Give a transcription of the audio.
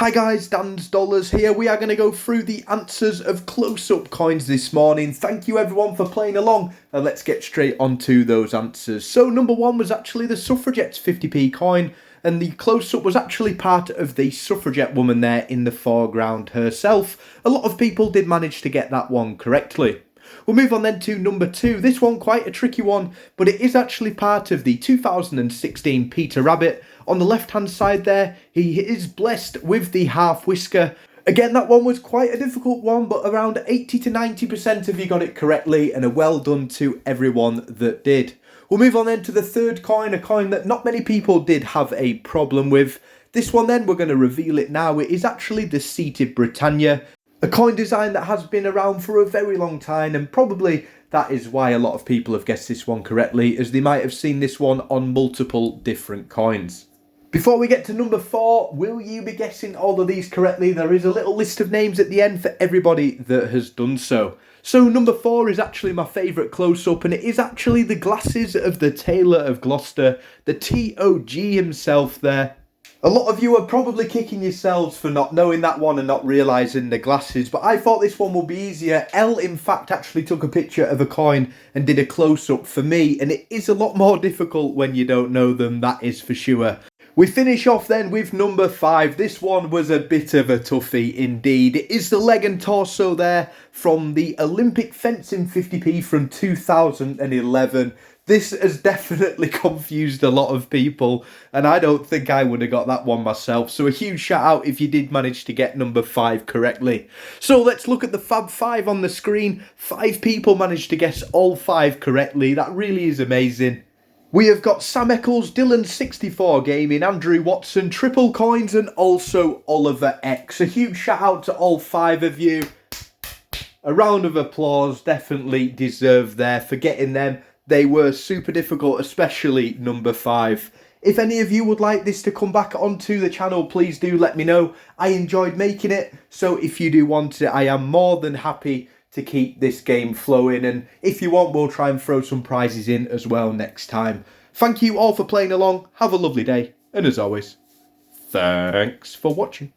Hi guys, Dan's Dollars here. We are going to go through the answers of close-up coins this morning. Thank you everyone for playing along, and let's get straight onto those answers. So number one was actually the Suffragettes 50p coin, and the close-up was actually part of the suffragette woman there in the foreground herself. A lot of people did manage to get that one correctly. We'll move on then to number two. This one quite a tricky one, but it is actually part of the 2016 Peter Rabbit. On the left hand side there, he is blessed with the half whisker. Again, that one was quite a difficult one, but around 80 to 90% of you got it correctly, and a well done to everyone that did. We'll move on then to the third coin, a coin that not many people did have a problem with. This one then, we're going to reveal it now. It is actually the seated Britannia. A coin design that has been around for a very long time, and probably that is why a lot of people have guessed this one correctly, as they might have seen this one on multiple different coins. Before we get to number four, will you be guessing all of these correctly? There is a little list of names at the end for everybody that has done so. So number four is actually my favourite close-up, and it is actually the glasses of the Tailor of Gloucester, the TOG himself there. A lot of you are probably kicking yourselves for not knowing that one and not realising the glasses, but I thought this one would be easier. Elle, in fact, actually took a picture of a coin and did a close-up for me, and it is a lot more difficult when you don't know them, that is for sure. We finish off then with number five. This one was a bit of a toughie indeed. It is the leg and torso there from the Olympic fencing 50p from 2011. This has definitely confused a lot of people, and I don't think I would have got that one myself. So a huge shout out if you did manage to get number five correctly. So let's look at the Fab Five on the screen. 5 people managed to guess all 5 correctly. That really is amazing. We have got Sam Eccles, Dylan64 Gaming, Andrew Watson, Triple Coins, and also Oliver X. A huge shout out to all 5 of you. A round of applause definitely deserved there for getting them. They were super difficult, especially number 5. If any of you would like this to come back onto the channel, please do let me know. I enjoyed making it, so if you do want it, I am more than happy to keep this game flowing, and if you want, we'll try and throw some prizes in as well next time. Thank you all for playing along, have a lovely day, and as always, thanks for watching.